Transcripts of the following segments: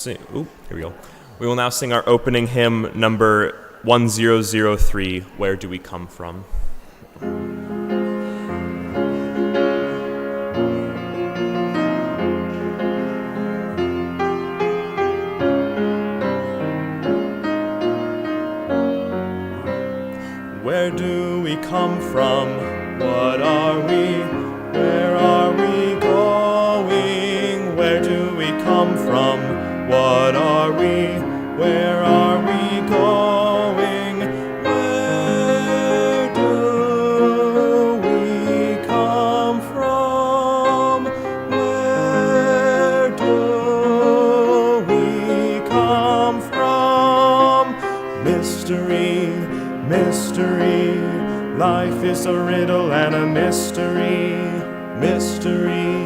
Here we go. We will now sing our opening hymn, number 1003, Where Do We Come From? Where do we come from? What are we? Where are we going? Where do we come from? What are we? Where are we going? Where do we come from? Where do we come from? Mystery, mystery, life is a riddle and a mystery. Mystery,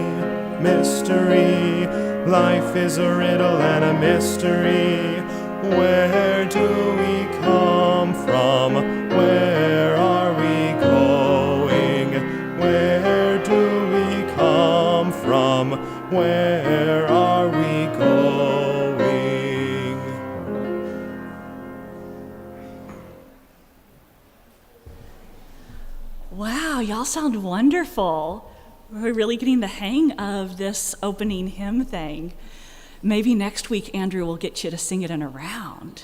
mystery, life is a riddle and a mystery. Where do we come from? Where are we going? Where do we come from? Where are we going? Wow, y'all sound wonderful. We're really getting the hang of this opening hymn thing. Maybe next week Andrew will get you to sing it in a round.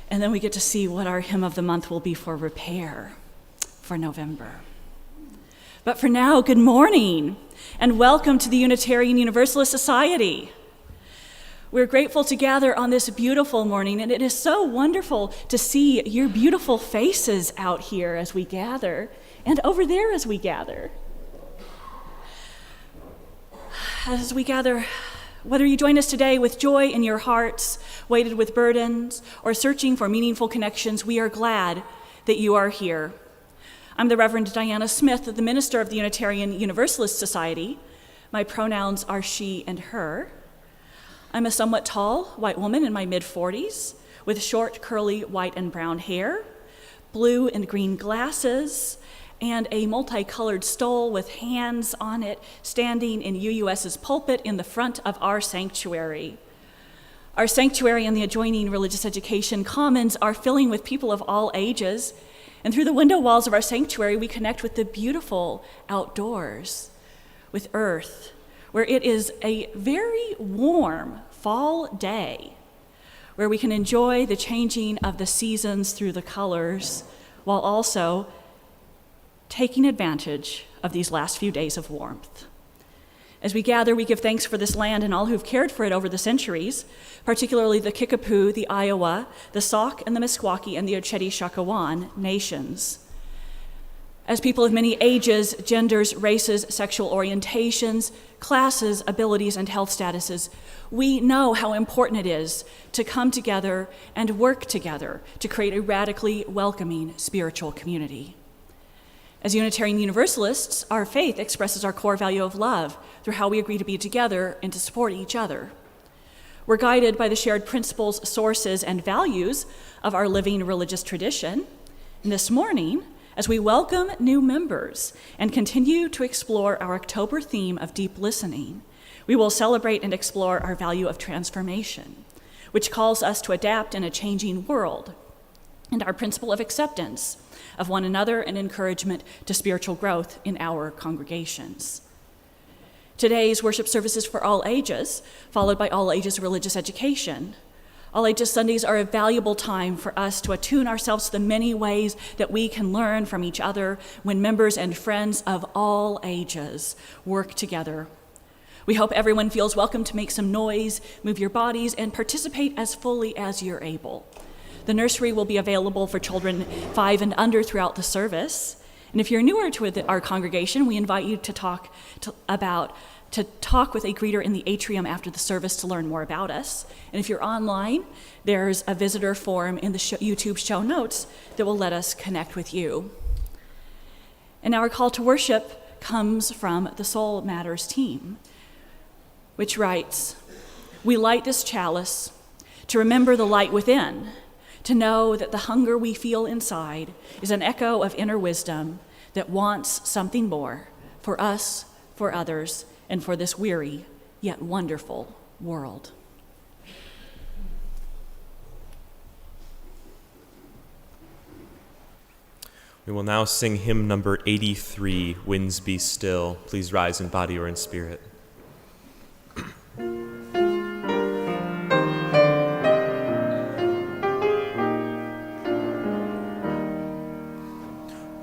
And then we get to see what our hymn of the month will be for repair for November. But for now, good morning and welcome to the Unitarian Universalist Society. We're grateful to gather on this beautiful morning, and it is so wonderful to see your beautiful faces out here as we gather, and over there as we gather. As we gather, whether you join us today with joy in your hearts, weighted with burdens, or searching for meaningful connections, we are glad that you are here. I'm the Reverend Diana Smith, the minister of the Unitarian Universalist Society. My pronouns are she and her. I'm a somewhat tall white woman in my mid-40s with short, curly white and brown hair, blue and green glasses, and a multicolored stole with hands on it standing in UUS's pulpit in the front of our sanctuary. Our sanctuary and the adjoining religious education commons are filling with people of all ages, and through the window walls of our sanctuary, we connect with the beautiful outdoors, with earth, where it is a very warm fall day, where we can enjoy the changing of the seasons through the colors, while also taking advantage of these last few days of warmth. As we gather, we give thanks for this land and all who've cared for it over the centuries, particularly the Kickapoo, the Iowa, the Sauk, and the Meskwaki, and the Oceti-Sakowin nations. As people of many ages, genders, races, sexual orientations, classes, abilities, and health statuses, we know how important it is to come together and work together to create a radically welcoming spiritual community. As Unitarian Universalists, our faith expresses our core value of love through how we agree to be together and to support each other. We're guided by the shared principles, sources, and values of our living religious tradition. And this morning, as we welcome new members and continue to explore our October theme of deep listening, we will celebrate and explore our value of transformation, which calls us to adapt in a changing world, and our principle of acceptance of one another and encouragement to spiritual growth in our congregations. Today's worship service is for all ages, followed by all ages religious education. All Ages Sundays are a valuable time for us to attune ourselves to the many ways that we can learn from each other when members and friends of all ages work together. We hope everyone feels welcome to make some noise, move your bodies, and participate as fully as you're able. The nursery will be available for children 5 and under throughout the service. And if you're newer to our congregation, we invite you to talk with a greeter in the atrium after the service to learn more about us. And if you're online, there's a visitor form in the YouTube show notes that will let us connect with you. And our call to worship comes from the Soul Matters team, which writes, "We light this chalice to remember the light within, to know that the hunger we feel inside is an echo of inner wisdom that wants something more for us, for others, and for this weary yet wonderful world. We will now sing hymn number 83, Winds Be Still. Please rise in body or in spirit.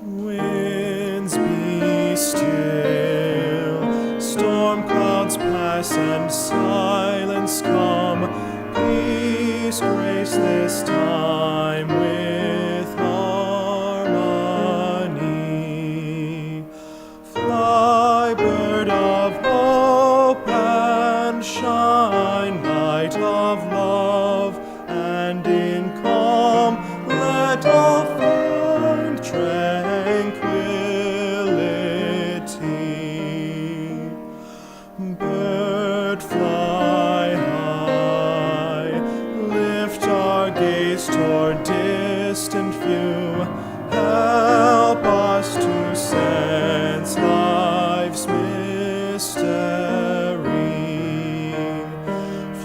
Winds be still, storm clouds pass and silence come. Peace grace this time with harmony. Fly, bird of hope, and shine, light of love, and in calm let all find tranquility. Bird, fly high, lift our gaze toward distant view. Help us to sense life's mystery.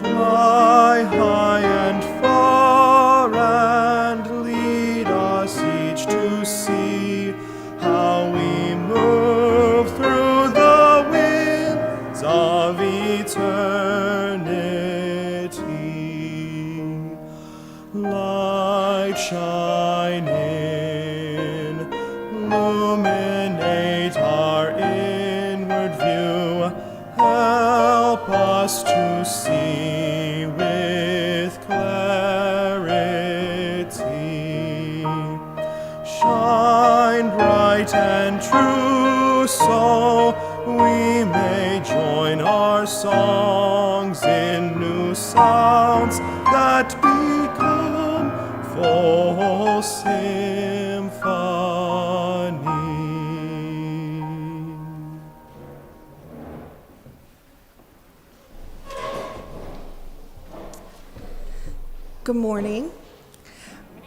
Fly high and far and lead us each to see how we move through the winds of eternity. Light shine in, illuminate our inward view. Help us to see with clarity. Shine bright and true, so we may join our songs in new sounds that become full symphony. Good morning.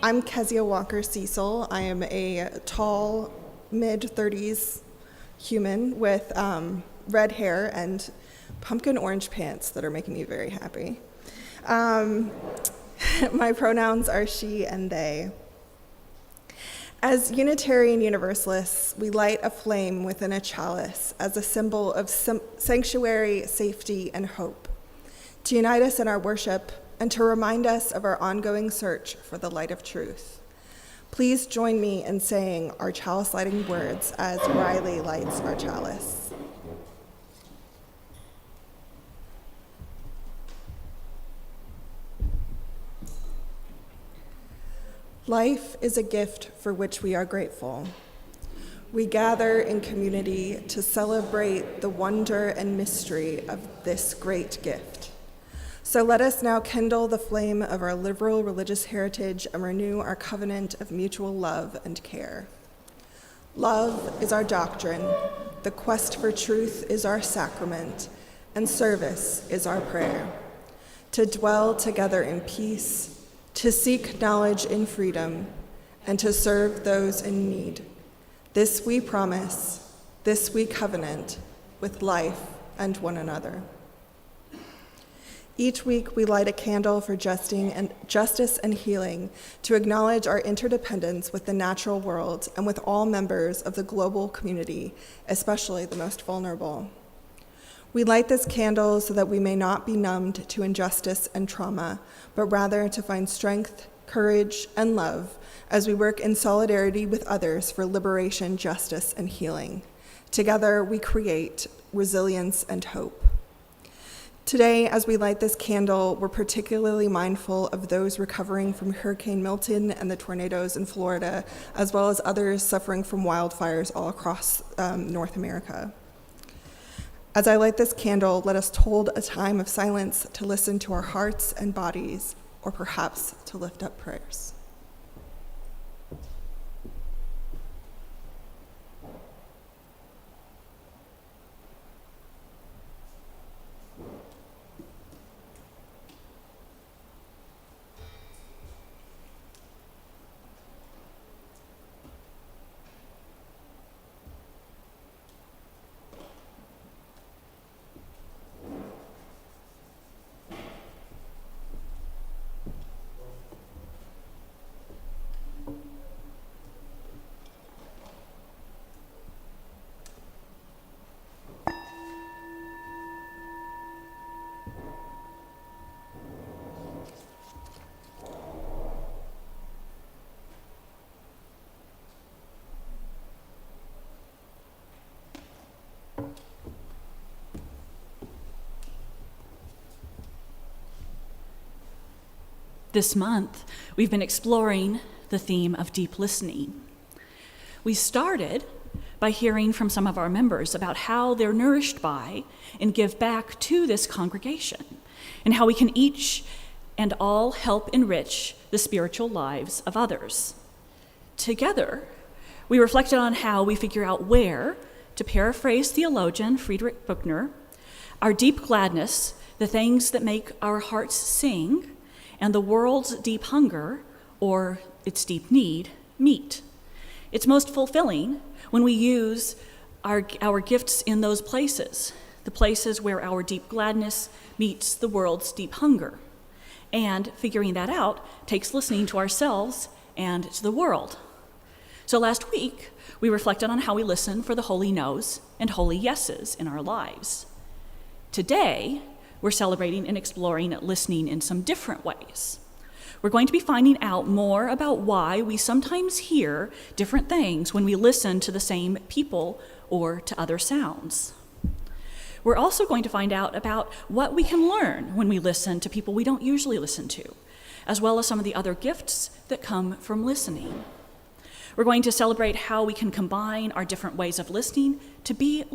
I'm Kezia Walker Cecil. I am a tall, mid-30s human with red hair and pumpkin orange pants that are making me very happy. My pronouns are she and they. As Unitarian Universalists, we light a flame within a chalice as a symbol of sanctuary, safety, and hope, to unite us in our worship and to remind us of our ongoing search for the light of truth. Please join me in saying our chalice lighting words as Riley lights our chalice. Life is a gift for which we are grateful. We gather in community to celebrate the wonder and mystery of this great gift. So let us now kindle the flame of our liberal religious heritage and renew our covenant of mutual love and care. Love is our doctrine, the quest for truth is our sacrament, and service is our prayer. To dwell together in peace, to seek knowledge in freedom, and to serve those in need. This we promise, this we covenant, with life and one another. Each week we light a candle for justice and healing to acknowledge our interdependence with the natural world and with all members of the global community, especially the most vulnerable. We light this candle so that we may not be numbed to injustice and trauma, but rather to find strength, courage, and love as we work in solidarity with others for liberation, justice, and healing. Together, we create resilience and hope. Today, as we light this candle, we're particularly mindful of those recovering from Hurricane Milton and the tornadoes in Florida, as well as others suffering from wildfires all across North America. As I light this candle, let us hold a time of silence to listen to our hearts and bodies, or perhaps to lift up prayers. This month, we've been exploring the theme of deep listening. We started by hearing from some of our members about how they're nourished by and give back to this congregation, and how we can each and all help enrich the spiritual lives of others. Together, we reflected on how we figure out where, to paraphrase theologian Friedrich Buchner, our deep gladness, the things that make our hearts sing, and the world's deep hunger, or its deep need, meet. It's most fulfilling when we use our gifts in those places, the places where our deep gladness meets the world's deep hunger. And figuring that out takes listening to ourselves and to the world. So last week, we reflected on how we listen for the holy no's and holy yeses in our lives. Today, we're celebrating and exploring listening in some different ways. We're going to be finding out more about why we sometimes hear different things when we listen to the same people or to other sounds. We're also going to find out about what we can learn when we listen to people we don't usually listen to, as well as some of the other gifts that come from listening. We're going to celebrate how we can combine our different ways of listening to be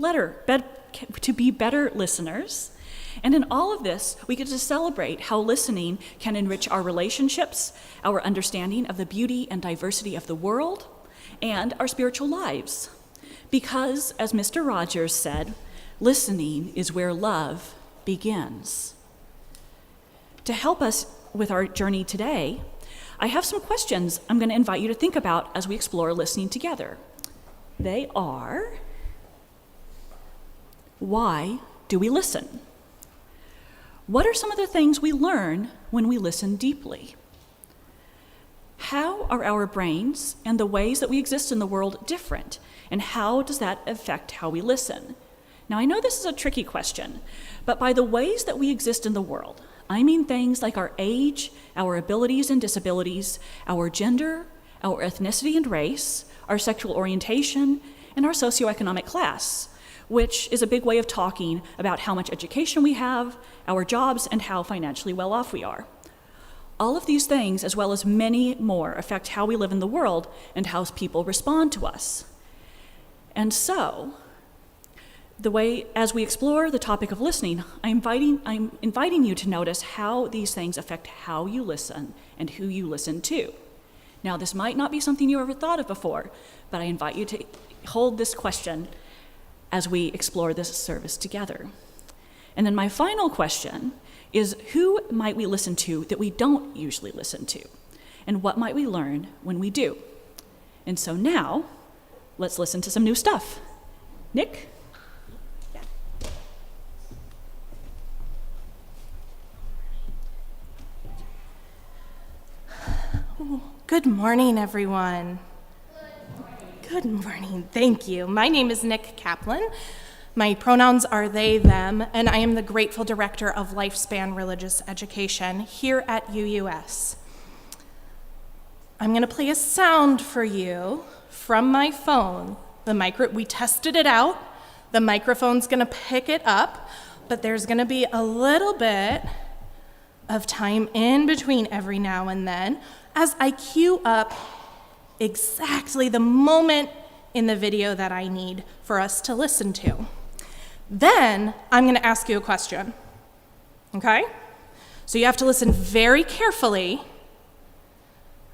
better listeners. And in all of this, we get to celebrate how listening can enrich our relationships, our understanding of the beauty and diversity of the world, and our spiritual lives. Because, as Mr. Rogers said, listening is where love begins. To help us with our journey today, I have some questions I'm going to invite you to think about as we explore listening together. They are, why do we listen? What are some of the things we learn when we listen deeply? How are our brains and the ways that we exist in the world different, and how does that affect how we listen? Now, I know this is a tricky question, but by the ways that we exist in the world, I mean things like our age, our abilities and disabilities, our gender, our ethnicity and race, our sexual orientation, and our socioeconomic class, which is a big way of talking about how much education we have, our jobs, and how financially well off we are. All of these things, as well as many more, affect how we live in the world and how people respond to us. And so, as we explore the topic of listening, I'm inviting you to notice how these things affect how you listen and who you listen to. Now, this might not be something you ever thought of before, but I invite you to hold this question as we explore this service together. And then my final question is, who might we listen to that we don't usually listen to? And what might we learn when we do? And so now, let's listen to some new stuff. Nick? Good morning, everyone. Good morning. Thank you. My name is Nick Kaplan. My pronouns are they, them, and I am the grateful director of Lifespan Religious Education here at UUS. I'm going to play a sound for you from my phone. We tested it out. The microphone's going to pick it up, but there's going to be a little bit of time in between every now and then as I cue up exactly the moment in the video that I need for us to listen to. Then I'm going to ask you a question, okay? So you have to listen very carefully.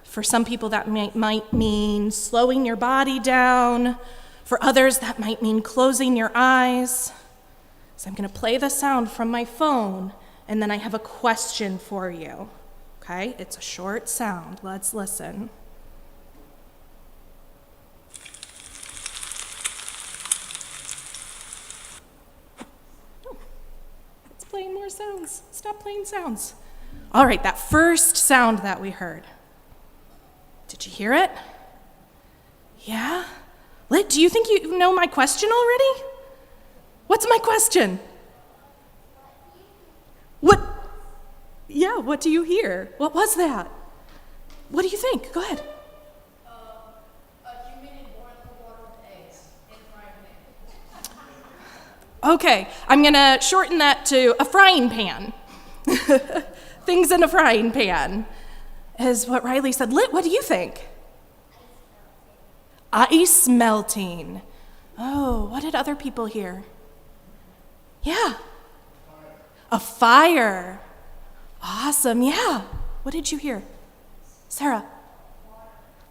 For some people that might mean slowing your body down. For others that might mean closing your eyes. So I'm going to play the sound from my phone, and then I have a question for you, okay? It's a short sound. Let's listen. Playing more sounds. Stop playing sounds. All right, that first sound that we heard. Did you hear it? Yeah? Do you think you know my question already? What's my question? What? Yeah, what do you hear? What was that? What do you think? Go ahead. Okay, I'm gonna shorten that to a frying pan. Things in a frying pan. is what Riley said. What do you think? Ice melting. Oh, what did other people hear? Yeah. A fire. Awesome, yeah. What did you hear? Sarah?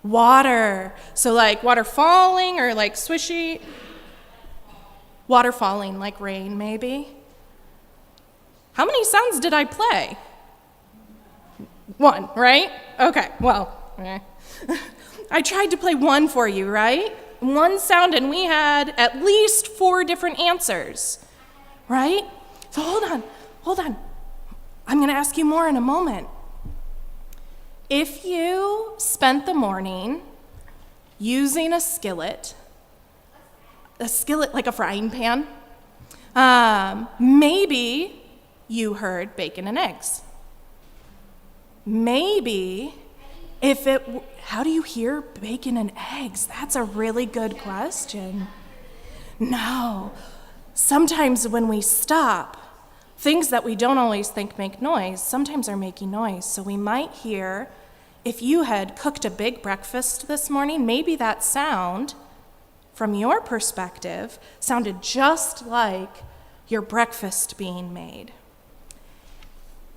Water. So like water falling or like swishy? Water falling, like rain maybe? How many sounds did I play? One, right? Okay, well, I tried to play one for you, right? One sound, and we had at least 4 different answers, right? So hold on. I'm going to ask you more in a moment. If you spent the morning using a skillet like a frying pan, maybe you heard bacon and eggs. Maybe how do you hear bacon and eggs? That's a really good question. No, sometimes when we stop, things that we don't always think make noise, sometimes are making noise. So we might hear, if you had cooked a big breakfast this morning, maybe that sound, from your perspective, sounded just like your breakfast being made.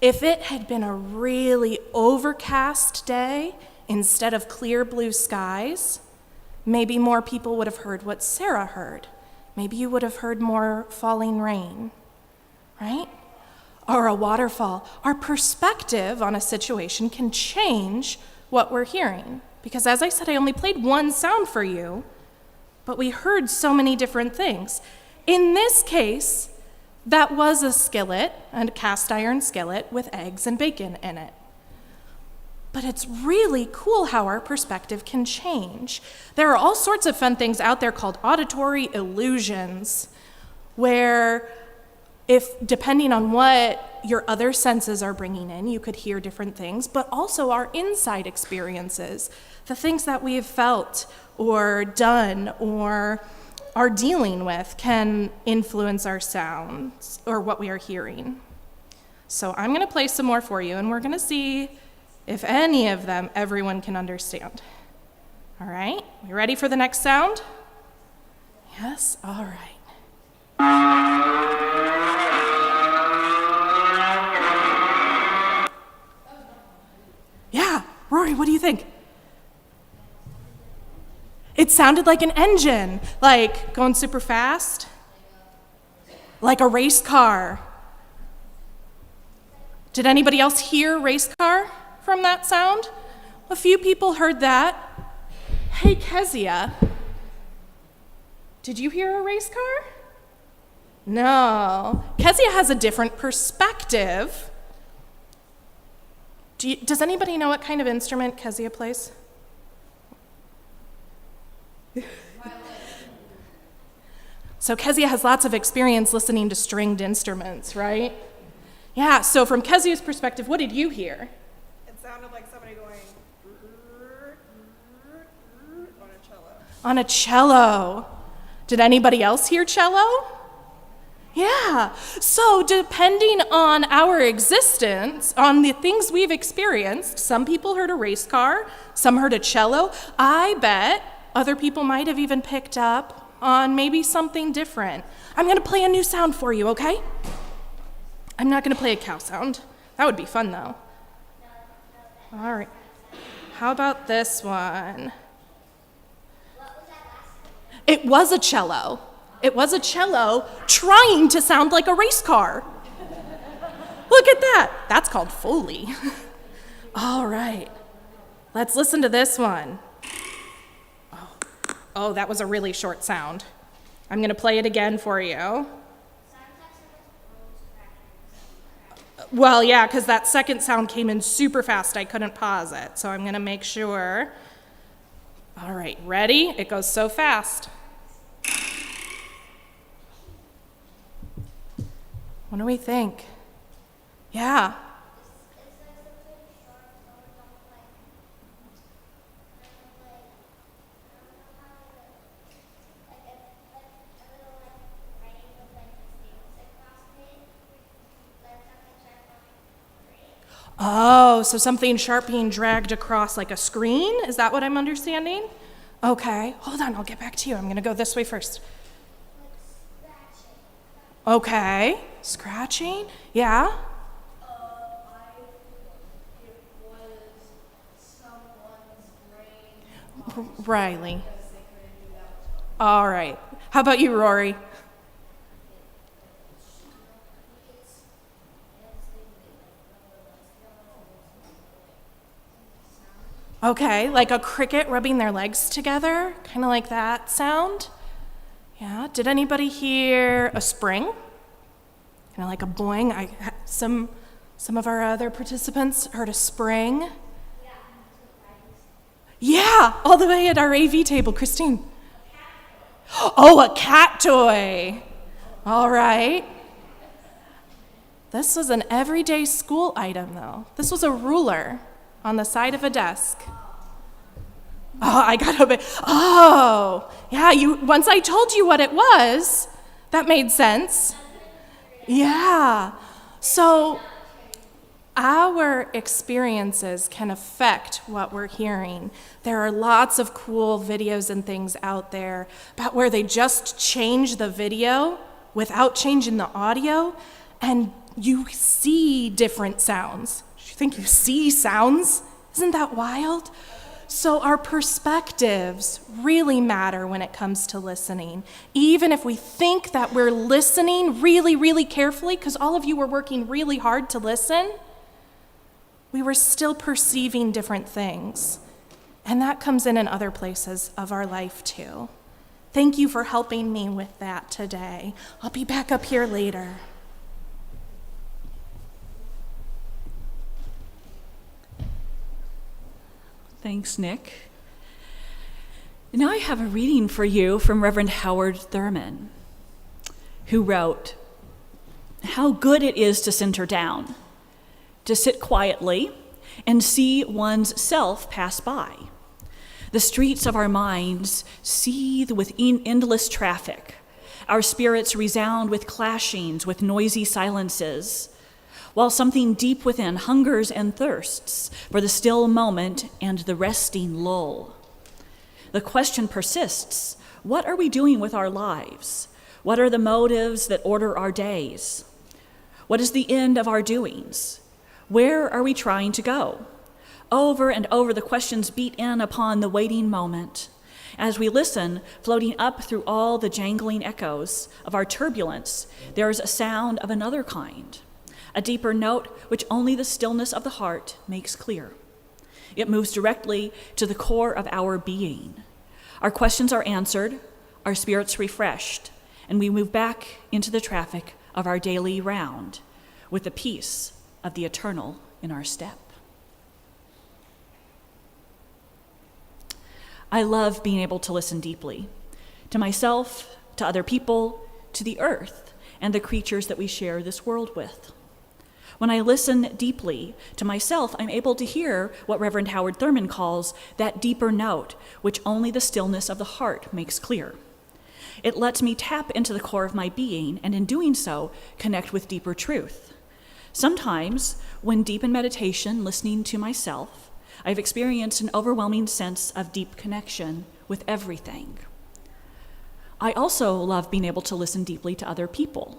If it had been a really overcast day instead of clear blue skies, maybe more people would have heard what Sarah heard. Maybe you would have heard more falling rain, right? Or a waterfall. Our perspective on a situation can change what we're hearing. Because as I said, I only played one sound for you, but we heard so many different things. In this case, that was a skillet, a cast iron skillet with eggs and bacon in it. But it's really cool how our perspective can change. There are all sorts of fun things out there called auditory illusions, where depending on what your other senses are bringing in, you could hear different things, but also our inside experiences, the things that we've felt or done or are dealing with can influence our sounds or what we are hearing. So I'm going to play some more for you, and we're going to see if any of them everyone can understand. All right, you ready for the next sound? Yes? All right. Yeah, Rory, what do you think? It sounded like an engine, like going super fast, like a race car. Did anybody else hear race car from that sound? A few people heard that. Hey, Kezia, did you hear a race car? No. Kezia has a different perspective. Does anybody know what kind of instrument Kezia plays? So Kezia has lots of experience listening to stringed instruments, right? Yeah, so from Kezia's perspective, what did you hear? It sounded like somebody going on a cello. On a cello. Did anybody else hear cello? Yeah, so depending on our existence, on the things we've experienced, some people heard a race car, some heard a cello. I bet other people might have even picked up on maybe something different. I'm going to play a new sound for you, okay? I'm not going to play a cow sound. That would be fun, though. All right. How about this one? It was a cello. It was a cello trying to sound like a race car. Look at that. That's called Foley. All right. Let's listen to this one. Oh, that was a really short sound. I'm going to play it again for you. Well, yeah, because that second sound came in super fast. I couldn't pause it, so I'm going to make sure. All right, ready? It goes so fast. What do we think? Yeah. Oh, so something sharp being dragged across like a screen? Is that what I'm understanding? Okay, hold on, I'll get back to you. I'm going to go this way first. Okay, scratching? Yeah? Riley. All right. How about you, Rory? Okay, like a cricket rubbing their legs together, kind of like that sound. Yeah, did anybody hear a spring? Kind of like a boing. Some of our other participants heard a spring. Yeah, all the way at our AV table, Christine. Oh, a cat toy. All right. This was an everyday school item, though. This was a ruler on the side of a desk. Oh, I got a bit. Oh, yeah, once I told you what it was, that made sense. Yeah. So our experiences can affect what we're hearing. There are lots of cool videos and things out there about where they just change the video without changing the audio, and you see different sounds. You think you see sounds? Isn't that wild? So our perspectives really matter when it comes to listening. Even if we think that we're listening really, really carefully, because all of you were working really hard to listen, we were still perceiving different things. And that comes in other places of our life too. Thank you for helping me with that today. I'll be back up here later. Thanks, Nick. Now I have a reading for you from Reverend Howard Thurman, who wrote, "How good it is to center down, to sit quietly and see one's self pass by. The streets of our minds seethe with endless traffic. Our spirits resound with clashings, with noisy silences, while something deep within hungers and thirsts for the still moment and the resting lull. The question persists, what are we doing with our lives? What are the motives that order our days? What is the end of our doings? Where are we trying to go? Over and over the questions beat in upon the waiting moment. As we listen, floating up through all the jangling echoes of our turbulence, there is a sound of another kind, a deeper note which only the stillness of the heart makes clear. It moves directly to the core of our being. Our questions are answered, our spirits refreshed, and we move back into the traffic of our daily round with the peace of the eternal in our step." I love being able to listen deeply to myself, to other people, to the earth, and the creatures that we share this world with. When I listen deeply to myself, I'm able to hear what Reverend Howard Thurman calls that deeper note, which only the stillness of the heart makes clear. It lets me tap into the core of my being, and in doing so, connect with deeper truth. Sometimes, when deep in meditation, listening to myself, I've experienced an overwhelming sense of deep connection with everything. I also love being able to listen deeply to other people,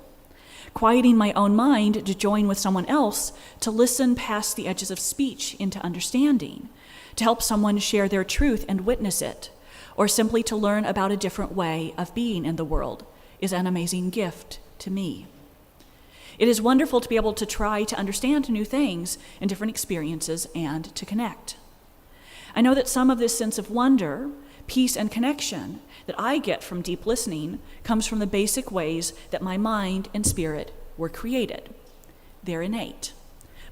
quieting my own mind to join with someone else to listen past the edges of speech into understanding, to help someone share their truth and witness it, or simply to learn about a different way of being in the world is an amazing gift to me. It is wonderful to be able to try to understand new things and different experiences and to connect. I know that some of this sense of wonder, peace, and connection that I get from deep listening comes from the basic ways that my mind and spirit were created. They're innate.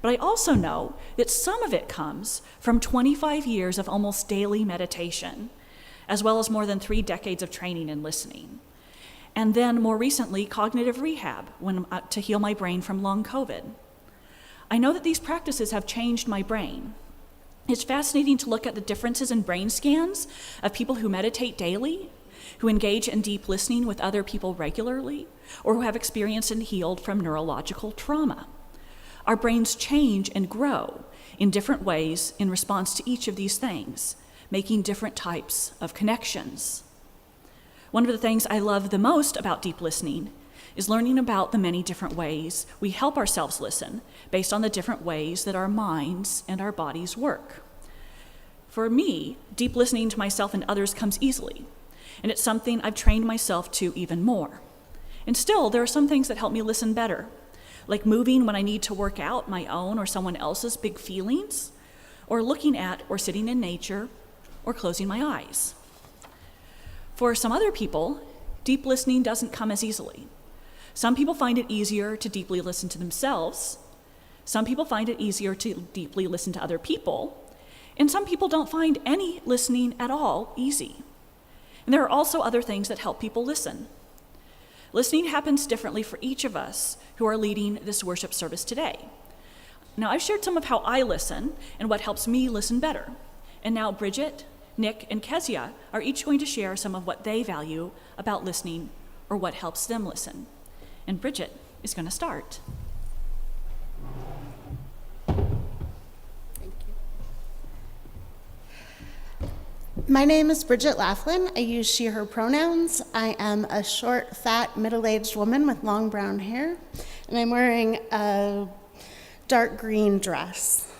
But I also know that some of it comes from 25 years of almost daily meditation, as well as more than 3 decades of training in listening. And then more recently, cognitive rehab to heal my brain from long COVID. I know that these practices have changed my brain. It's fascinating to look at the differences in brain scans of people who meditate daily, who engage in deep listening with other people regularly, or who have experienced and healed from neurological trauma. Our brains change and grow in different ways in response to each of these things, making different types of connections. One of the things I love the most about deep listening is learning about the many different ways we help ourselves listen based on the different ways that our minds and our bodies work. For me, deep listening to myself and others comes easily, and it's something I've trained myself to even more. And still, there are some things that help me listen better, like moving when I need to work out my own or someone else's big feelings, or looking at or sitting in nature, or closing my eyes. For some other people, deep listening doesn't come as easily. Some people find it easier to deeply listen to themselves. Some people find it easier to deeply listen to other people. And some people don't find any listening at all easy. And there are also other things that help people listen. Listening happens differently for each of us who are leading this worship service today. Now, I've shared some of how I listen and what helps me listen better. And now Bridget, Nick, and Kezia are each going to share some of what they value about listening or what helps them listen. And Bridget is going to start. My name is Bridget Laughlin. I use she, her pronouns. I am a short, fat, middle-aged woman with long brown hair, and I'm wearing a dark green dress.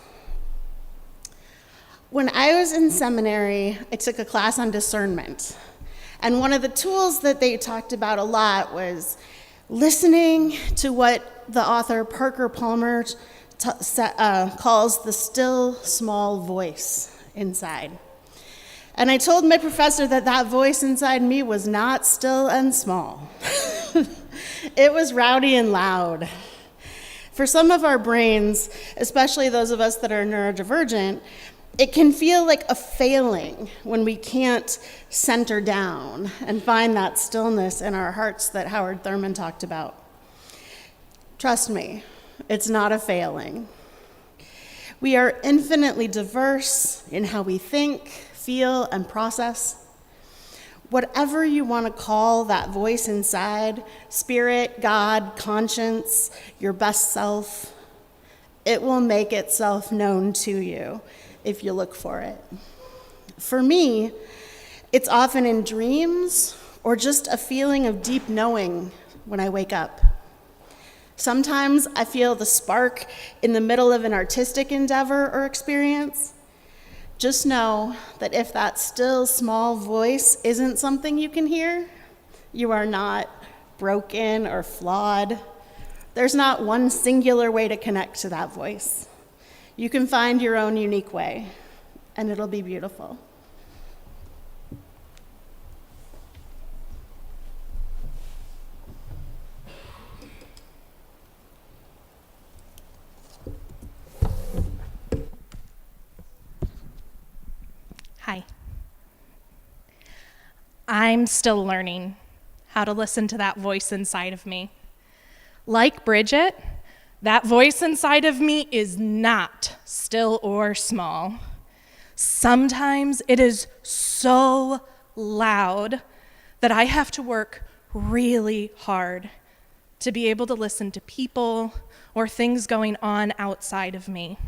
When I was in seminary, I took a class on discernment, and one of the tools that they talked about a lot was listening to what the author Parker Palmer calls the still, small voice inside. And I told my professor that that voice inside me was not still and small. It was rowdy and loud. For some of our brains, especially those of us that are neurodivergent, it can feel like a failing when we can't center down and find that stillness in our hearts that Howard Thurman talked about. Trust me, it's not a failing. We are infinitely diverse in how we think, feel, and process. Whatever you want to call that voice inside, spirit, God, conscience, your best self, it will make itself known to you if you look for it. For me, it's often in dreams or just a feeling of deep knowing when I wake up. Sometimes I feel the spark in the middle of an artistic endeavor or experience. Just know that if that still small voice isn't something you can hear, you are not broken or flawed. There's not one singular way to connect to that voice. You can find your own unique way, and it'll be beautiful. Hi. I'm still learning how to listen to that voice inside of me. Like Bridget, that voice inside of me is not still or small. Sometimes it is so loud that I have to work really hard to be able to listen to people or things going on outside of me.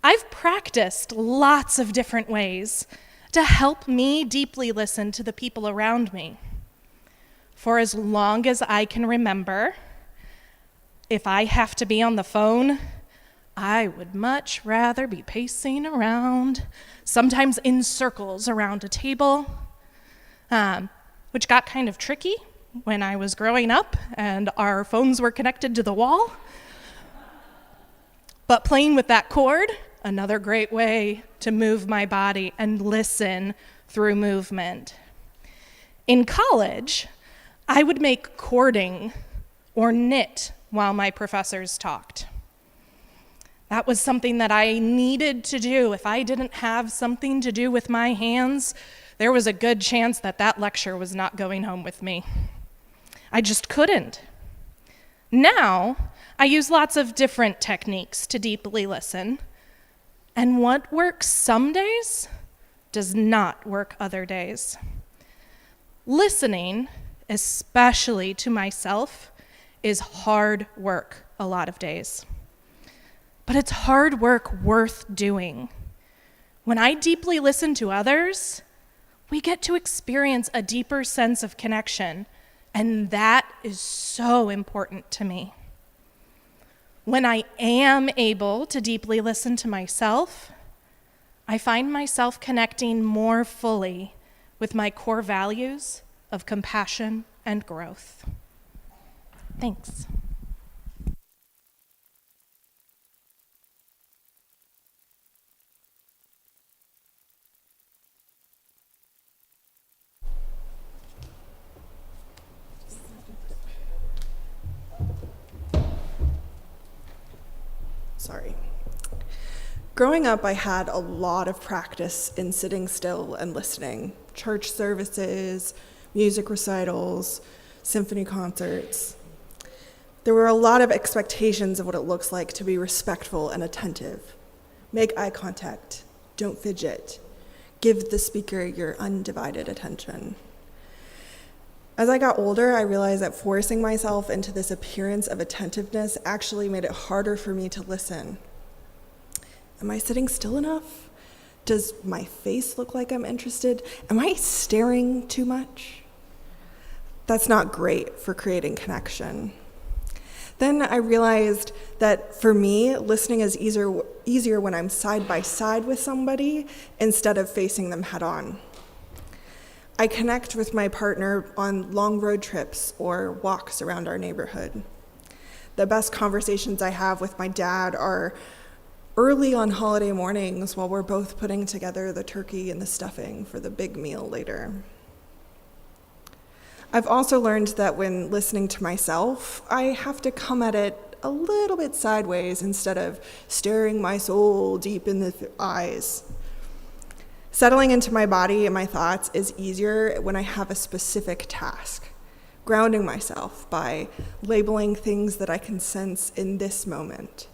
I've practiced lots of different ways to help me deeply listen to the people around me. For as long as I can remember, if I have to be on the phone, I would much rather be pacing around, sometimes in circles around a table, which got kind of tricky when I was growing up and our phones were connected to the wall. But playing with that cord, another great way to move my body and listen through movement. In college, I would make cording or knit while my professors talked. That was something that I needed to do. If I didn't have something to do with my hands, there was a good chance that that lecture was not going home with me. I just couldn't. Now, I use lots of different techniques to deeply listen, and what works some days does not work other days. Listening, especially to myself, is hard work a lot of days. but it's hard work worth doing. When I deeply listen to others, we get to experience a deeper sense of connection, and that is so important to me. When I am able to deeply listen to myself, I find myself connecting more fully with my core values of compassion and growth. Thanks. Sorry. Growing up, I had a lot of practice in sitting still and listening. Church services, music recitals, symphony concerts. There were a lot of expectations of what it looks like to be respectful and attentive. Make eye contact, don't fidget, give the speaker your undivided attention. As I got older, I realized that forcing myself into this appearance of attentiveness actually made it harder for me to listen. Am I sitting still enough? Does my face look like I'm interested? Am I staring too much? That's not great for creating connection. Then I realized that for me, listening is easier when I'm side by side with somebody instead of facing them head on. I connect with my partner on long road trips or walks around our neighborhood. The best conversations I have with my dad are early on holiday mornings while we're both putting together the turkey and the stuffing for the big meal later. I've also learned that when listening to myself, I have to come at it a little bit sideways instead of staring my soul deep in the eyes. Settling into my body and my thoughts is easier when I have a specific task, grounding myself by labeling things that I can sense in this moment.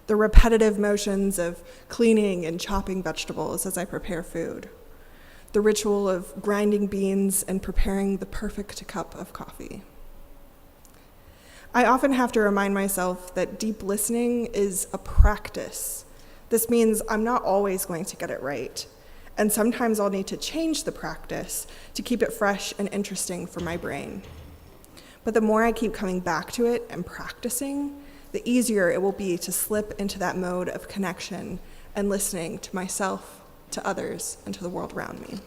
The repetitive motions of cleaning and chopping vegetables as I prepare food. The ritual of grinding beans and preparing the perfect cup of coffee. I often have to remind myself that deep listening is a practice. This means I'm not always going to get it right, and sometimes I'll need to change the practice to keep it fresh and interesting for my brain. But the more I keep coming back to it and practicing, the easier it will be to slip into that mode of connection and listening to myself, to others, and to the world around me.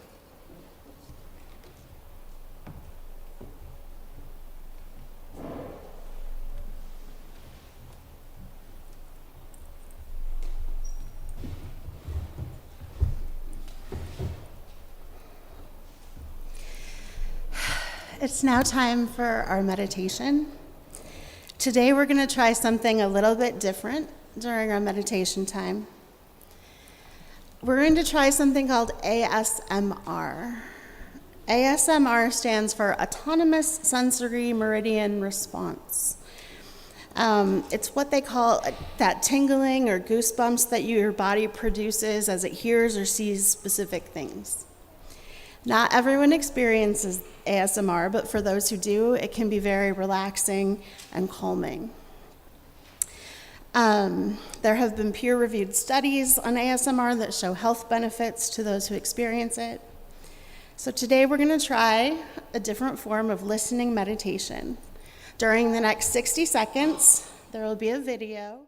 It's now time for our meditation. Today we're going to try something a little bit different during our meditation time. We're going to try something called ASMR. ASMR stands for Autonomous Sensory Meridian Response. It's what they call that tingling or goosebumps that your body produces as it hears or sees specific things. Not everyone experiences ASMR, but for those who do, it can be very relaxing and calming. There have been peer-reviewed studies on ASMR that show health benefits to those who experience it. So today we're going to try a different form of listening meditation. During the next 60 seconds, there will be a video.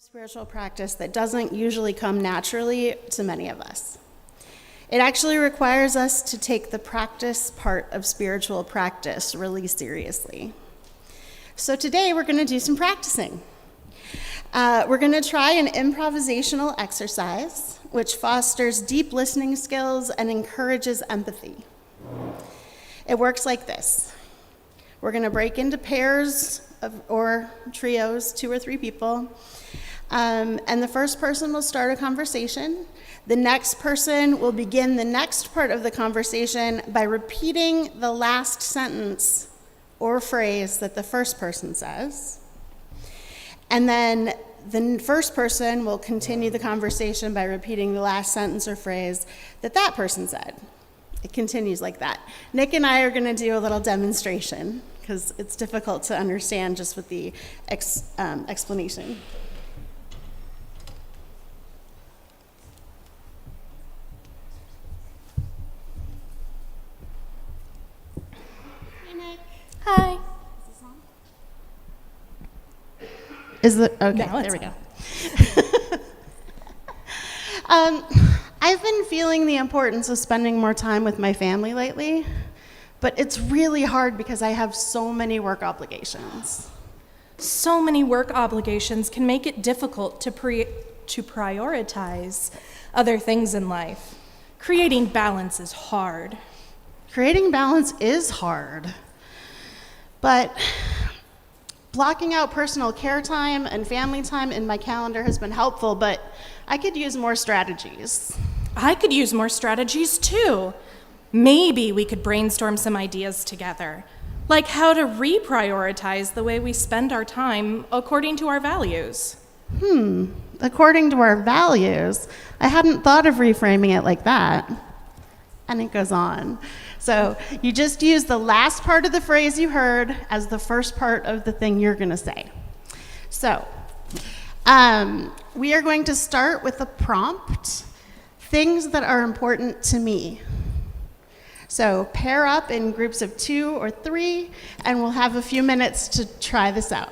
Spiritual practice that doesn't usually come naturally to many of us. It actually requires us to take the practice part of spiritual practice really seriously. So today we're going to do some practicing. We're going to try an improvisational exercise which fosters deep listening skills and encourages empathy. It works like this. We're going to break into pairs or trios, 2 or 3 people, and the first person will start a conversation. The next person will begin the next part of the conversation by repeating the last sentence or phrase that the first person says. And then the first person will continue the conversation by repeating the last sentence or phrase that that person said. It continues like that. Nick and I are going to do a little demonstration because it's difficult to understand just with the explanation. Hey, Nick. Hi. Is it okay? No, There we go. I've been feeling the importance of spending more time with my family lately, but it's really hard because I have so many work obligations. So many work obligations can make it difficult to prioritize other things in life. Creating balance is hard. Creating balance is hard, but blocking out personal care time and family time in my calendar has been helpful, but I could use more strategies. I could use more strategies too. Maybe we could brainstorm some ideas together, like how to reprioritize the way we spend our time according to our values. According to our values, I hadn't thought of reframing it like that. And it goes on. So you just use the last part of the phrase you heard as the first part of the thing you're going to say. So we are going to start with a prompt, things that are important to me. So pair up in groups of 2 or 3, and we'll have a few minutes to try this out.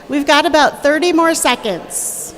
We've got about 30 more seconds.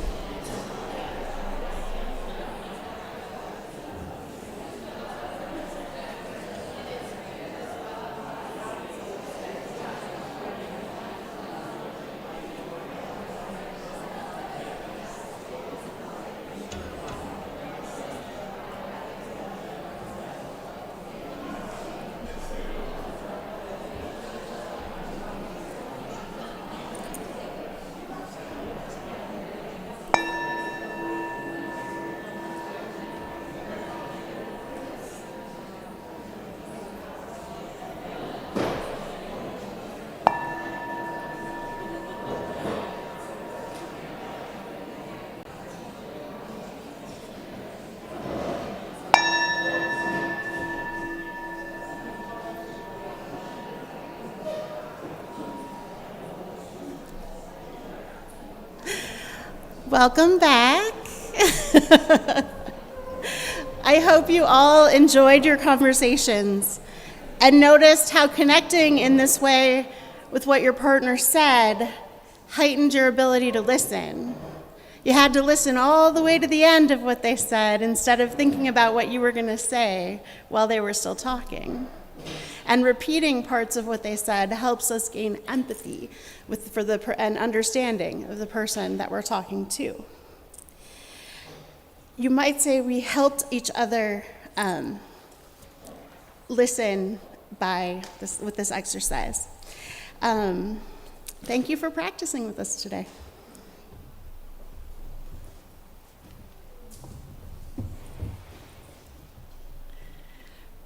Welcome back. I hope you all enjoyed your conversations and noticed how connecting in this way with what your partner said heightened your ability to listen. You had to listen all the way to the end of what they said instead of thinking about what you were going to say while they were still talking. And repeating parts of what they said helps us gain empathy and understanding of the person that we're talking to. You might say we helped each other listen with this exercise. Thank you for practicing with us today.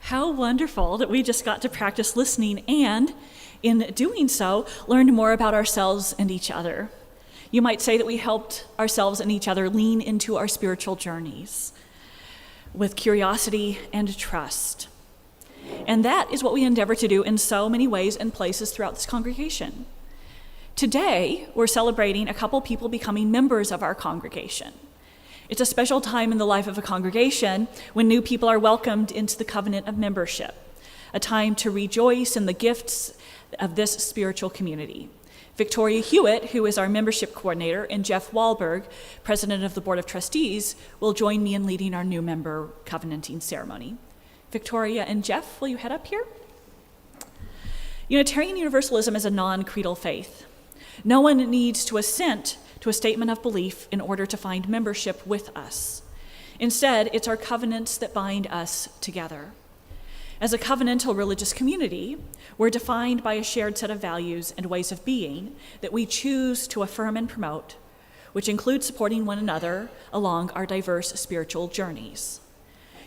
How wonderful that we just got to practice listening and, in doing so, learned more about ourselves and each other. You might say that we helped ourselves and each other lean into our spiritual journeys with curiosity and trust. And that is what we endeavor to do in so many ways and places throughout this congregation. Today, we're celebrating a couple people becoming members of our congregation. It's a special time in the life of a congregation when new people are welcomed into the covenant of membership, a time to rejoice in the gifts of this spiritual community. Victoria Hewitt, who is our membership coordinator, and Jeff Wahlberg, president of the Board of Trustees, will join me in leading our new member covenanting ceremony. Victoria and Jeff, will you head up here? Unitarian Universalism is a non-creedal faith. No one needs to assent to a statement of belief in order to find membership with us. Instead, it's our covenants that bind us together. As a covenantal religious community, we're defined by a shared set of values and ways of being that we choose to affirm and promote, which include supporting one another along our diverse spiritual journeys.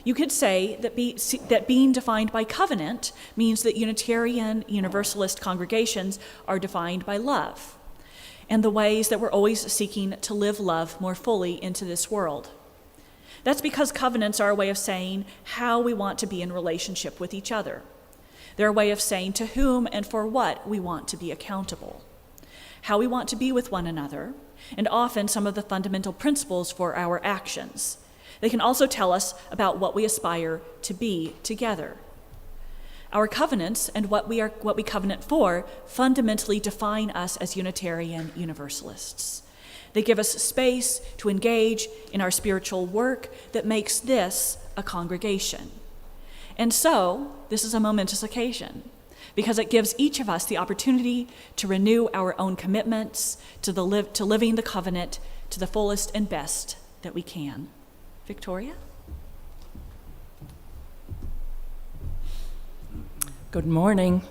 You could say that being defined by covenant means that Unitarian Universalist congregations are defined by love and the ways that we're always seeking to live love more fully into this world. That's because covenants are a way of saying how we want to be in relationship with each other. They're a way of saying to whom and for what we want to be accountable, how we want to be with one another, and often some of the fundamental principles for our actions. They can also tell us about what we aspire to be together. Our covenants and what we covenant for fundamentally define us as Unitarian Universalists. They give us space to engage in our spiritual work that makes this a congregation. And so, this is a momentous occasion because it gives each of us the opportunity to renew our own commitments to living the covenant to the fullest and best that we can. Victoria? Good morning.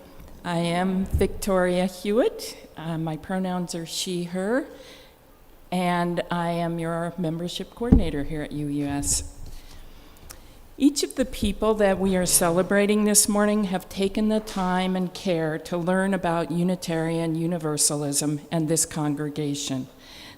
I am Victoria Hewitt. My pronouns are she, her, and I am your membership coordinator here at UUS. Each of the people that we are celebrating this morning have taken the time and care to learn about Unitarian Universalism and this congregation.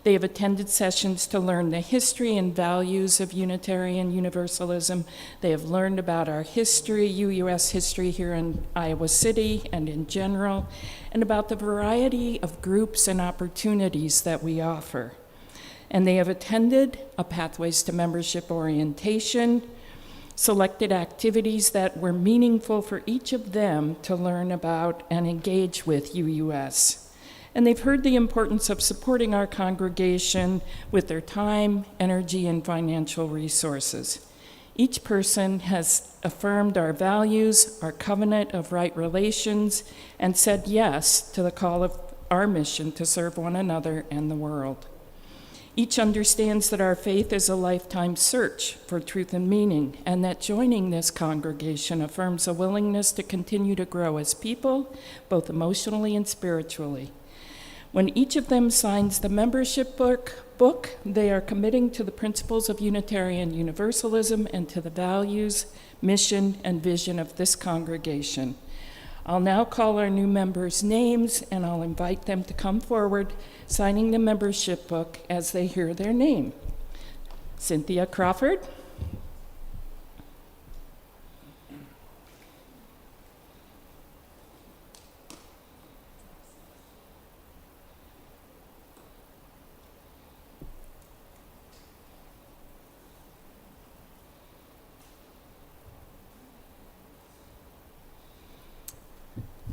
They have attended sessions to learn the history and values of Unitarian Universalism. They have learned about our history, UUS history here in Iowa City and in general, and about the variety of groups and opportunities that we offer. And they have attended a Pathways to Membership orientation, selected activities that were meaningful for each of them to learn about and engage with UUS. And they've heard the importance of supporting our congregation with their time, energy, and financial resources. Each person has affirmed our values, our covenant of right relations, and said yes to the call of our mission to serve one another and the world. Each understands that our faith is a lifetime search for truth and meaning, and that joining this congregation affirms a willingness to continue to grow as people, both emotionally and spiritually. When each of them signs the membership book, they are committing to the principles of Unitarian Universalism and to the values, mission, and vision of this congregation. I'll now call our new members' names, and I'll invite them to come forward, signing the membership book as they hear their name. Cynthia Crawford.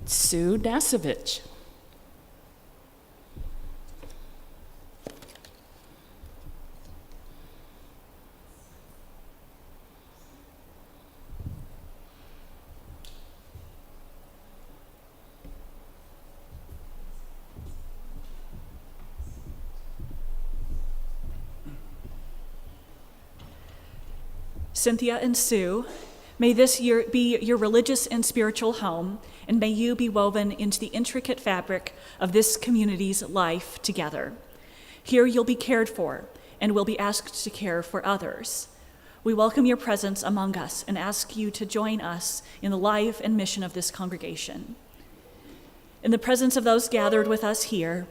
Sue Dasovich. Cynthia and Sue, may this year be your religious and spiritual home, and may you be woven into the intricate fabric of this community's life together. Here you'll be cared for and will be asked to care for others. We welcome your presence among us and ask you to join us in the life and mission of this congregation. In the presence of those gathered with us here,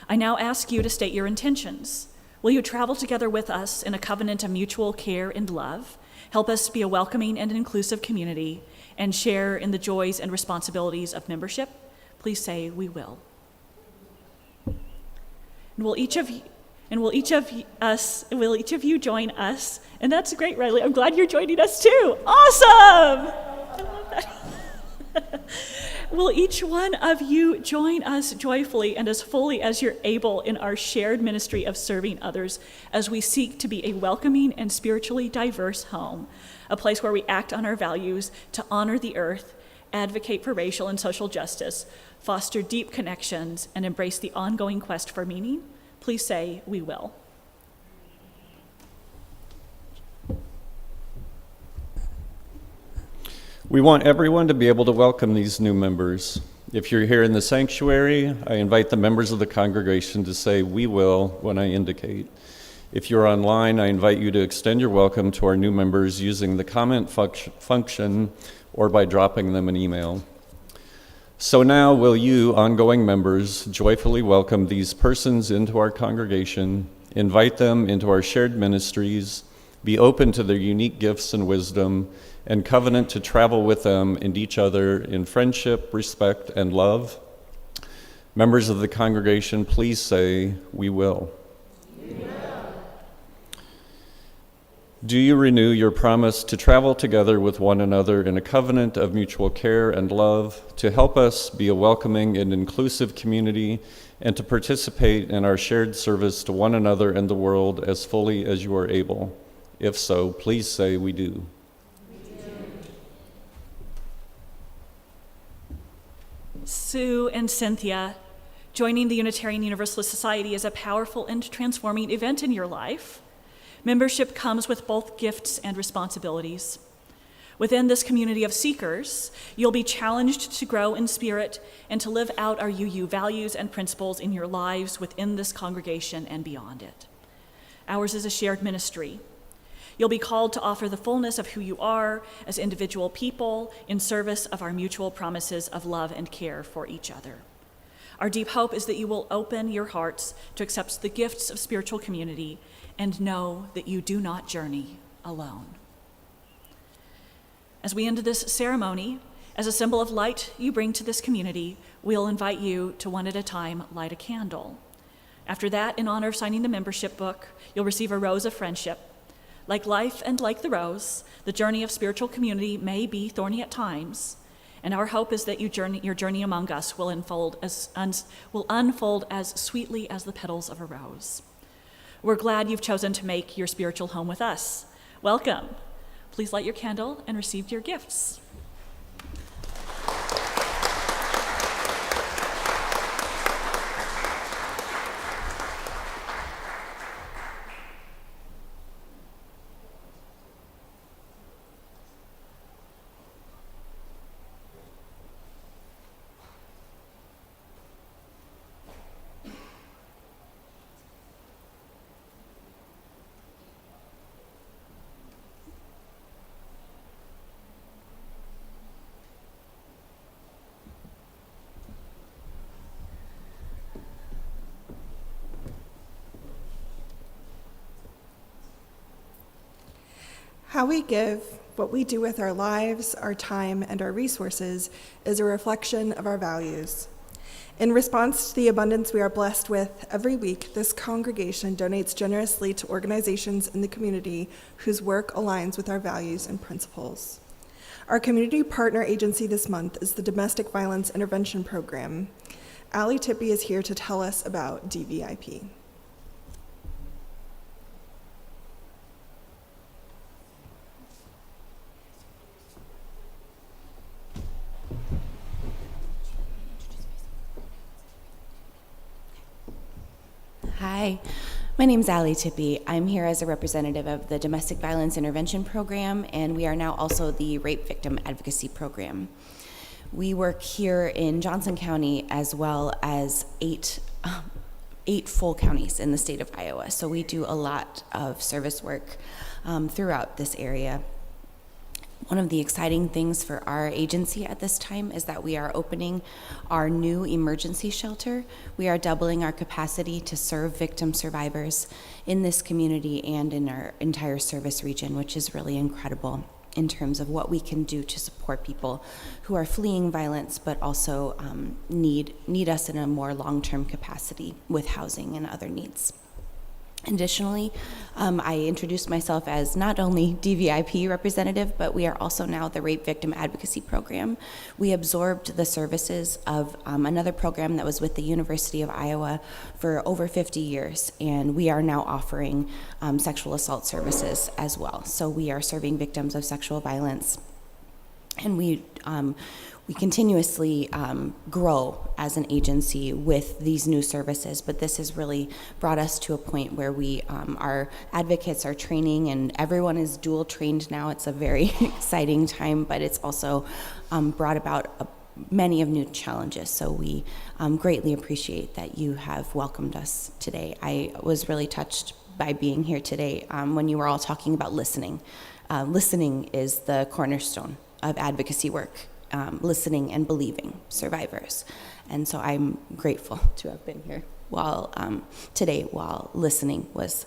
I now ask you to state your intentions. Will you travel together with us in a covenant of mutual care and love? Help us be a welcoming and inclusive community and share in the joys and responsibilities of membership? Please say, we will. And will each of you join us? And that's great, Riley. I'm glad you're joining us too. Awesome! I love that. Will each one of you join us joyfully and as fully as you're able in our shared ministry of serving others as we seek to be a welcoming and spiritually diverse home, a place where we act on our values to honor the earth, advocate for racial and social justice, foster deep connections, and embrace the ongoing quest for meaning? Please say, we will. We want everyone to be able to welcome these new members. If you're here in the sanctuary, I invite the members of the congregation to say, we will, when I indicate. If you're online, I invite you to extend your welcome to our new members using the comment function or by dropping them an email. So now will you, ongoing members, joyfully welcome these persons into our congregation, invite them into our shared ministries, be open to their unique gifts and wisdom, and covenant to travel with them and each other in friendship, respect, and love? Members of the congregation, please say, we will. We will. Do you renew your promise to travel together with one another in a covenant of mutual care and love, to help us be a welcoming and inclusive community, and to participate in our shared service to one another and the world as fully as you are able? If so, please say, we do. Sue and Cynthia, joining the Unitarian Universalist Society is a powerful and transforming event in your life. Membership comes with both gifts and responsibilities. Within this community of seekers, you'll be challenged to grow in spirit and to live out our UU values and principles in your lives within this congregation and beyond it. Ours is a shared ministry. You'll be called to offer the fullness of who you are as individual people in service of our mutual promises of love and care for each other. Our deep hope is that you will open your hearts to accept the gifts of spiritual community and know that you do not journey alone. As we end this ceremony, as a symbol of light you bring to this community, we'll invite you to one at a time light a candle. After that, in honor of signing the membership book, you'll receive a rose of friendship. Like life and like the rose, the journey of spiritual community may be thorny at times, and our hope is that your journey among us will unfold as sweetly as the petals of a rose. We're glad you've chosen to make your spiritual home with us. Welcome. Please light your candle and receive your gifts. How we give, what we do with our lives, our time, and our resources is a reflection of our values. In response to the abundance we are blessed with, every week this congregation donates generously to organizations in the community whose work aligns with our values and principles. Our community partner agency this month is the Domestic Violence Intervention Program. Allie Tippie is here to tell us about DVIP. Hi, my name's Allie Tippie. I'm here as a representative of the Domestic Violence Intervention Program, and we are now also the Rape Victim Advocacy Program. We work here in Johnson County as well as eight full counties in the state of Iowa. So we do a lot of service work throughout this area. One of the exciting things for our agency at this time is that we are opening our new emergency shelter. We are doubling our capacity to serve victim survivors in this community and in our entire service region, which is really incredible in terms of what we can do to support people who are fleeing violence but also need us in a more long-term capacity with housing and other needs. Additionally, I introduced myself as not only DVIP representative, but we are also now the Rape Victim Advocacy Program. We absorbed the services of another program that was with the University of Iowa for over 50 years, and we are now offering sexual assault services as well. So we are serving victims of sexual violence, and we continuously grow as an agency with these new services, but this has really brought us to a point where our advocates are training and everyone is dual trained now. It's a very exciting time, but it's also brought about many of new challenges. So we greatly appreciate that you have welcomed us today. I was really touched by being here today when you were all talking about listening. Listening is the cornerstone of advocacy work. Listening and believing survivors. And so I'm grateful to have been here today while listening was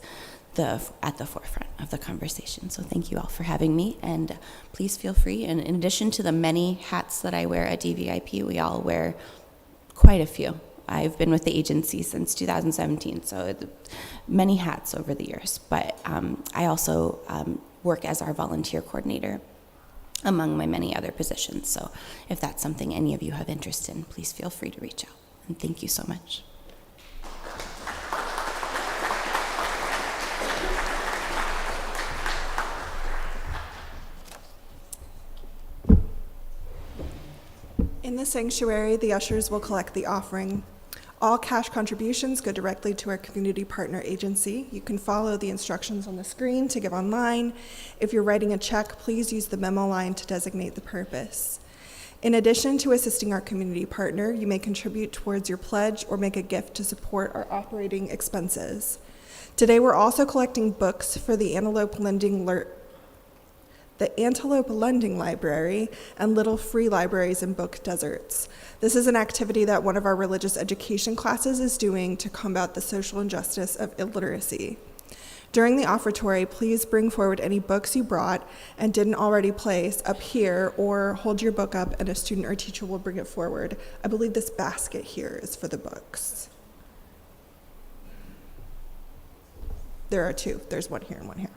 at the forefront of the conversation. So thank you all for having me, and please feel free. And in addition to the many hats that I wear at DVIP, we all wear quite a few. I've been with the agency since 2017, so many hats over the years. But I also work as our volunteer coordinator among my many other positions. So if that's something any of you have interest in, please feel free to reach out. And thank you so much. In the sanctuary, the ushers will collect the offering. All cash contributions go directly to our community partner agency. You can follow the instructions on the screen to give online. If you're writing a check, please use the memo line to designate the purpose. In addition to assisting our community partner, you may contribute towards your pledge or make a gift to support our operating expenses. Today, we're also collecting books for the Antelope Lending Library and Little Free Libraries in Book Deserts. This is an activity that one of our religious education classes is doing to combat the social injustice of illiteracy. During the offertory, please bring forward any books you brought and didn't already place up here, or hold your book up and a student or teacher will bring it forward. I believe this basket here is for the books. There are two. There's one here and one here.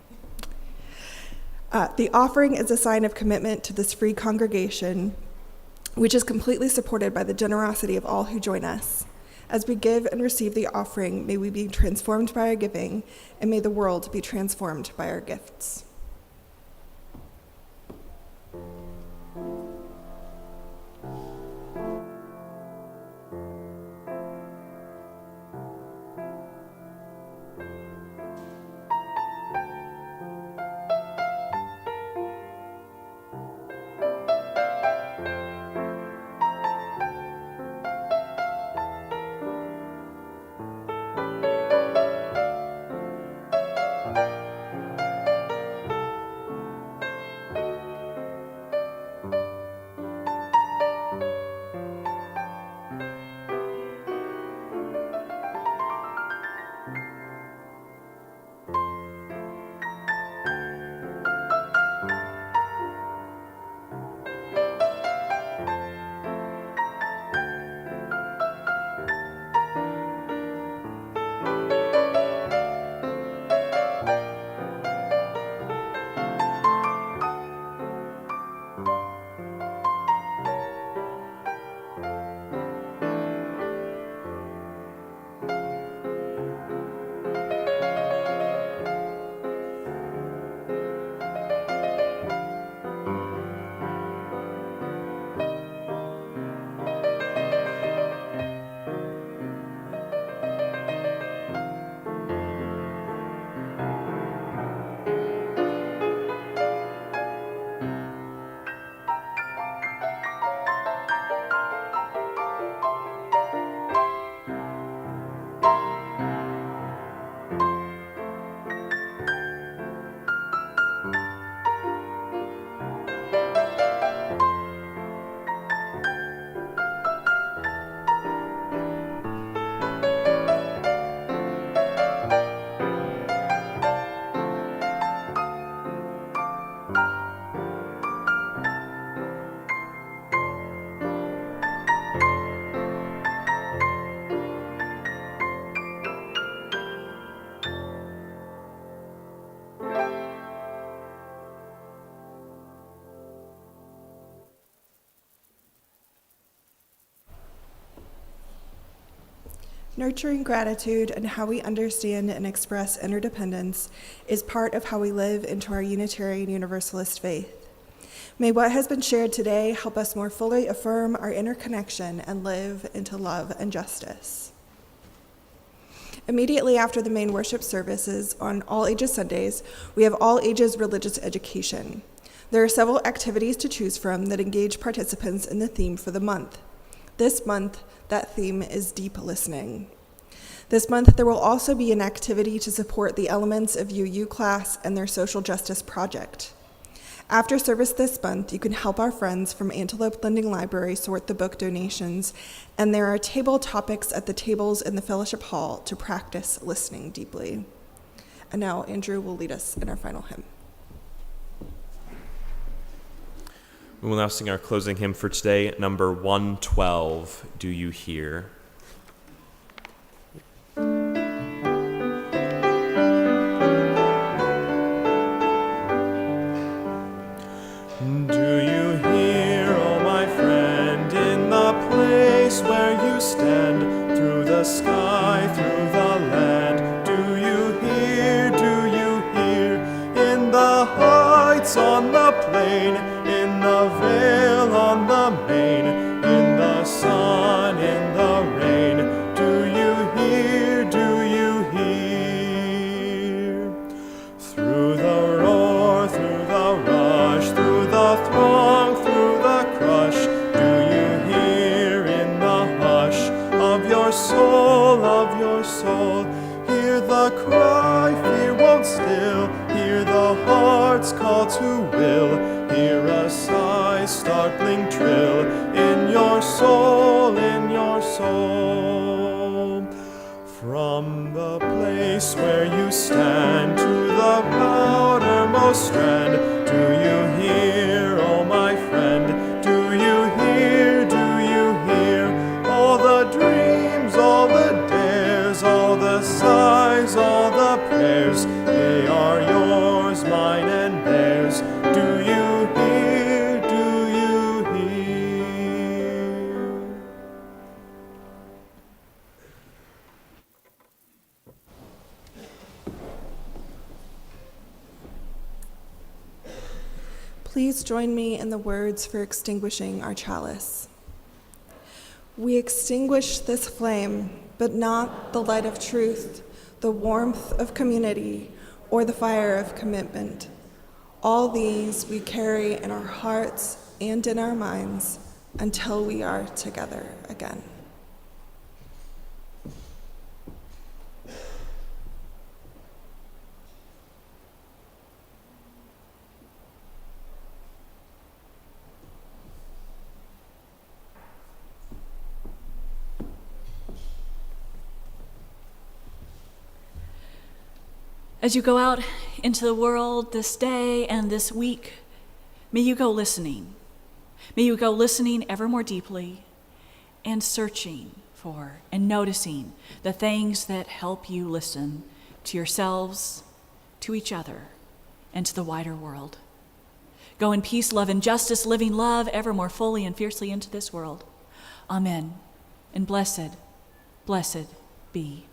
The offering is a sign of commitment to this free congregation, which is completely supported by the generosity of all who join us. As we give and receive the offering, may we be transformed by our giving, and may the world be transformed by our gifts. Nurturing gratitude and how we understand and express interdependence is part of how we live into our Unitarian Universalist faith. May what has been shared today help us more fully affirm our interconnection and live into love and justice. Immediately after the main worship services on All Ages Sundays, we have All Ages Religious Education. There are several activities to choose from that engage participants in the theme for the month. This month, that theme is deep listening. This month, there will also be an activity to support the elements of UU class and their social justice project. After service this month, you can help our friends from Antelope Lending Library sort the book donations, and there are table topics at the tables in the fellowship hall to practice listening deeply. And now Andrew will lead us in our final hymn. We will now sing our closing hymn for today, number 112, Do You Hear? Do you hear, oh my friend, in the place where you stand, through the sky, through the land? Do you hear, in the heights, on the plain, in the vale, on the main, in the sun, in the rain? Do you hear, through the roar, through the rush, through the throng, through the crush? Do you hear in the hush of your soul, of your soul? Hear the cry, fear won't still. Hear the heart's call to will. Hear a sigh, startling trill in your soul, in your soul. From the place where you stand to the outermost strand, do you hear, oh my friend? Do you hear, all the dreams, all the dares, all the sighs, all the prayers? They are yours, mine and theirs. Do you hear, Please join me in the words for extinguishing our chalice. We extinguish this flame, but not the light of truth, the warmth of community, or the fire of commitment. All these we carry in our hearts and in our minds until we are together again. As you go out into the world this day and this week, may you go listening. May you go listening ever more deeply and searching for and noticing the things that help you listen to yourselves, to each other, and to the wider world. Go in peace, love, and justice, living love ever more fully and fiercely into this world. Amen. And blessed, blessed be.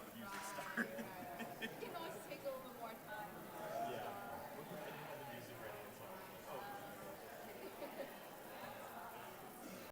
of using